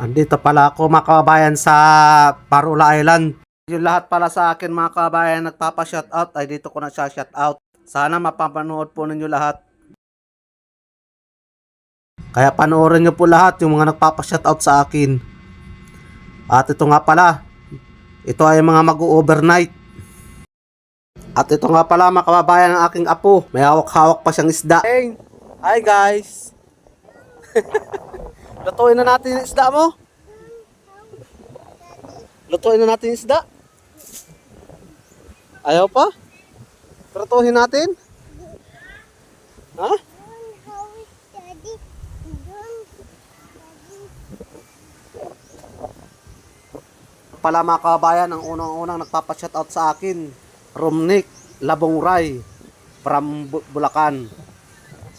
Andito pala ako mga kababayan sa Parula Island. Yung lahat pala sa akin mga kababayan nagpapa-shoutout ay dito ko na siya shoutout. Sana mapapanood po ninyo lahat. Kaya panoorin nyo po lahat yung mga nagpapa-shoutout sa akin. At ito nga pala, ito ay mga mag-overnight. At ito nga pala mga kababayan ng aking apo. May hawak-hawak pa siyang isda. Hey! Hi guys! Lutuin na natin yung isda mo. Lutuin na natin yung isda. Ayaw pa? Pratuhin natin? Ha? Pala mga kababayan, ang unang-unang nagpapa-shoutout sa akin, Romnick Labongray from Bulacan.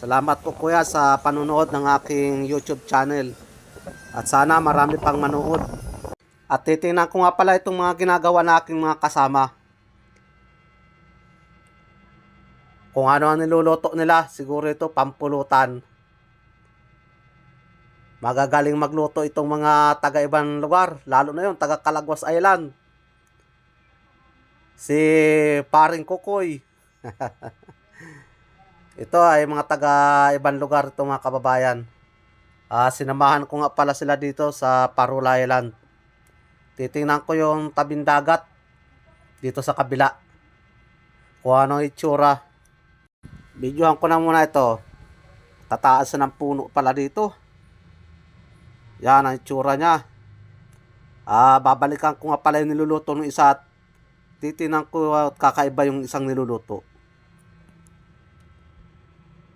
Salamat po kuya sa panonood ng aking YouTube channel. At sana marami pang manood. At titingnan ko nga pala itong mga ginagawa na aking mga kasama. Kung ano ang niluluto nila, siguro ito pampulutan. Magagaling magluto itong mga taga-ibang lugar, lalo na yung taga Calaguas Island. Si Paring Kukoy. Ito ay mga taga-ibang lugar itong mga kababayan. Sinamahan ko nga pala sila dito sa Parula Island. Titingnan ko yung tabing dagat dito sa kabila. Kung ano ang itsura. Videohan ko na muna ito. Tataas na ng puno pala dito. Yan ang itsura niya. Babalikan ko nga pala yung niluluto ng isa at titingnan ko at kakaiba yung isang niluluto.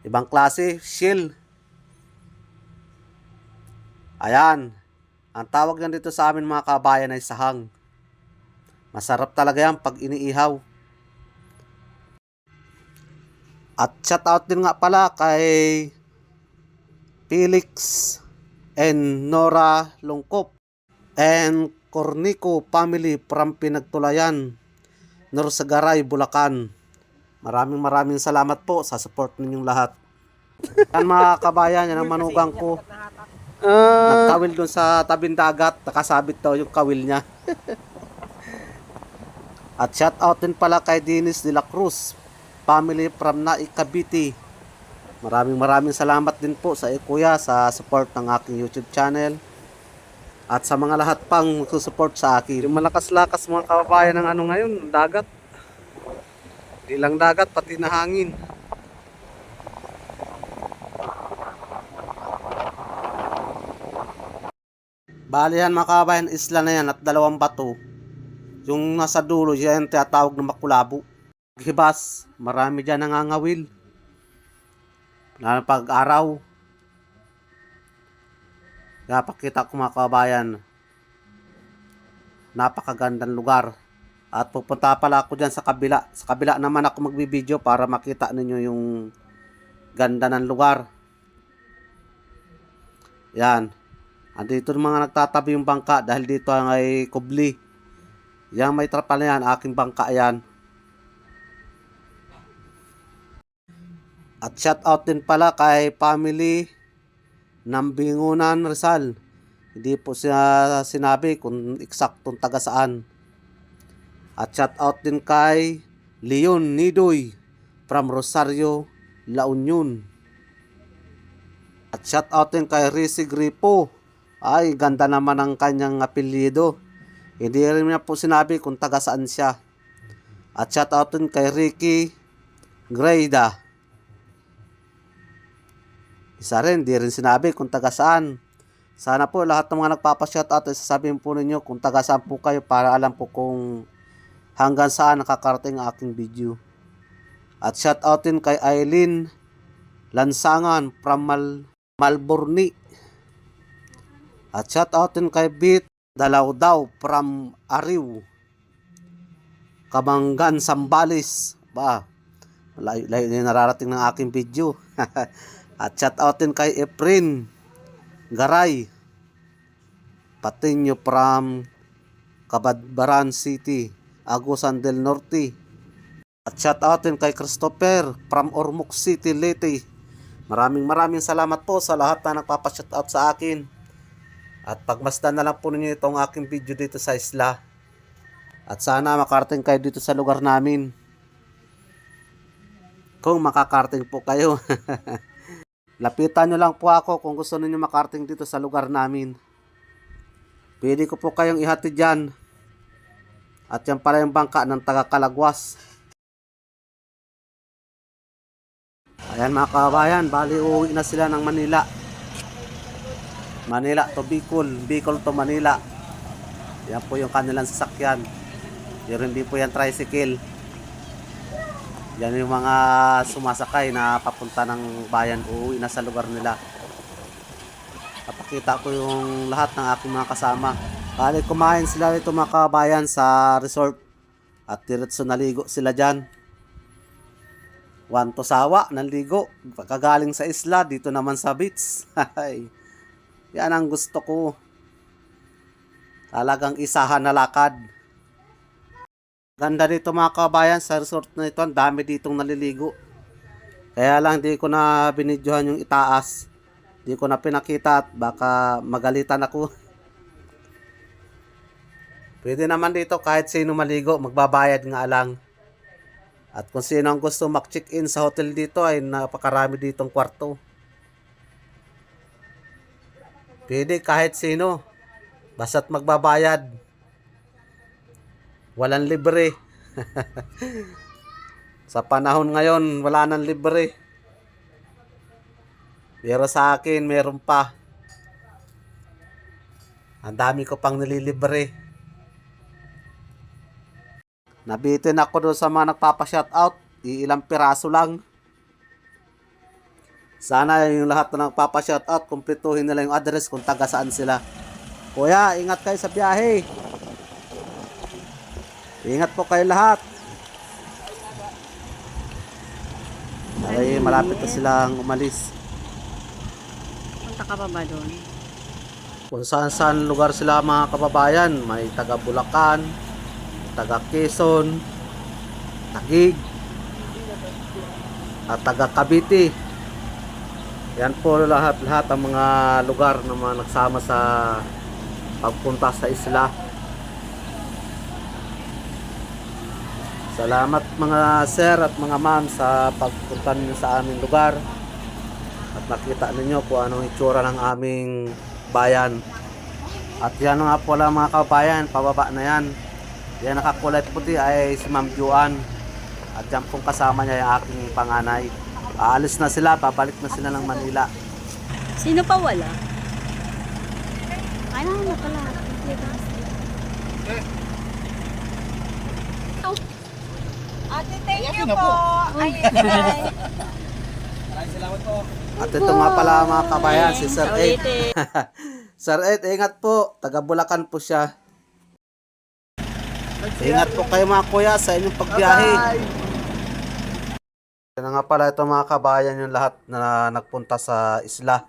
Ibang klase, shell. Ayan. Ang tawag yan dito sa amin mga kabayan ay sahang. Masarap talaga yan pag iniihaw. At shoutout din nga pala kay Felix and Nora Lungkop and Cornico family from Pinagtulayan, Norsagaray, Bulacan. Maraming salamat po sa support ninyong lahat. Yan mga kabayan, yan ang manugang ko. Nagkawil dun sa tabing dagat, nakasabit daw yung kawil niya. At shout out din pala kay Dennis de la Cruz, family from Naik, Cavite. Maraming salamat din po sa kuya sa support ng aking YouTube channel. At sa mga lahat pang susupport sa akin. Yung malakas-lakas mga kababayan ng ano ngayon, dagat. Di lang dagat, pati na hangin. Bali yan mga kababayan, isla na yan at dalawang bato. Yung nasa dulo, yan tinatawag na Makulabo. Hibas, marami dyan nangangawil. Lalo pag araw. Kaya pakita ko mga kababayan. Napakagandang lugar. At pupunta pala ako dyan sa kabila. Sa kabila naman ako magbibideo para makita ninyo yung ganda ng lugar. Yan. Andito yung mga nagtatabi yung bangka dahil dito ay kubli. Yan may trapal na yan, aking bangka yan. At shout out din pala kay family ng Bingunan, Rizal. Hindi po siya sinabi kung eksaktong taga saan. At shout out din kay Leon Nidoy from Rosario, La Union. At shout out din kay Rizzy Gripo. Ay, ganda naman ang kanyang apelyido. Hindi rin niya po sinabi kung taga saan siya. At shout out din kay Ricky Greyda. Isa rin, di rin sinabi kung taga saan. Sana po lahat ng mga nagpapa-shoutout ay sasabihin po ninyo kung taga saan po kayo para alam po kung hanggang saan nakakarating ang aking video. At shoutout din kay Aileen Lansangan from Malborni. At shoutout din kay Beat Dalawdaw from Ariw, Kamanggan, Sambales. Layo na nararating ng aking video. At shout out din kay Efren Garay Patinyo from Cabadbaran City, Agusan del Norte. At shout out din kay Christopher from Ormoc City, Leyte. Maraming salamat po sa lahat na nagpapa-shout out sa akin. At pagmasdan na lang po ninyo itong aking video dito sa isla. At sana makarating kayo dito sa lugar namin. Kung makakarating po kayo. Lapitan nyo lang po ako kung gusto niyo makarating dito sa lugar namin. Pwede ko po kayong ihatid dyan. At yan pala yung bangka ng taga Kalagwas. Ayan mga kabayan, bali uuwi na sila ng Manila. Manila to Bicol, Bicol to Manila. Yan po yung kanilang sasakyan. Pero hindi po yan tricycle. Yan yung mga sumasakay na papunta ng bayan, uuwi na sa lugar nila. Papakita ko yung lahat ng aking mga kasama. Bali kumain sila dito mga kabayan sa resort. At diretso naligo sila dyan. Wanto sawa, naligo. Kagaling sa isla, dito naman sa beach. Yan ang gusto ko. Talagang isahan na lakad. Ganda dito mga kabayan sa resort na ito. Ang dami ditong naliligo. Kaya lang di ko na binidyohan yung itaas. Di ko na pinakita at baka magalitan ako. Pwede naman dito kahit sino maligo, magbabayad nga lang. At kung sino ang gusto mag-check-in sa hotel dito ay napakarami ditong kwarto. Pwede kahit sino. Basta't magbabayad. Walang libre. Sa panahon ngayon, wala nang libre. Pero sa akin, meron pa. Ang dami ko pang nililibre. Nabitin ako doon sa mga nagpapa-shoutout. Ilang piraso lang. Sana yung lahat na nagpapa-shoutout, kumpletuhin nila yung address kung taga saan sila. Kuya, ingat kayo sa biyahe. Ingat po kayo lahat. Ay, malapit na silang umalis. Punta ka pa ba doon? Kung saan lugar sila mga kababayan. May taga Bulacan, taga Quezon, Taguig, at taga Cavite. Yan po lahat ang mga lugar na mga nagsama sa pagpunta sa isla. Salamat mga sir at mga ma'am sa pagpunta ninyo sa aming lugar. At nakita ninyo kung anong itsura ng aming bayan. At yan nga po lang mga kabayan, pababa na yan. Yan nakakulay puti ay si Ma'am Juan. At yan pong kasama niya yung aking panganay. Aalis na sila, babalik na sila ng Manila. Sino pa wala? Ano na pala? Ate, thank you po. Ay. At ito nga pala mga kabayan, si Sir Ed. Sir Ed, ingat po. Taga Bulacan po siya. Ingat po kayo mga kuya sa inyong pagbiyahe. Yan nga pala ito mga kabayan yung lahat na nagpunta sa isla.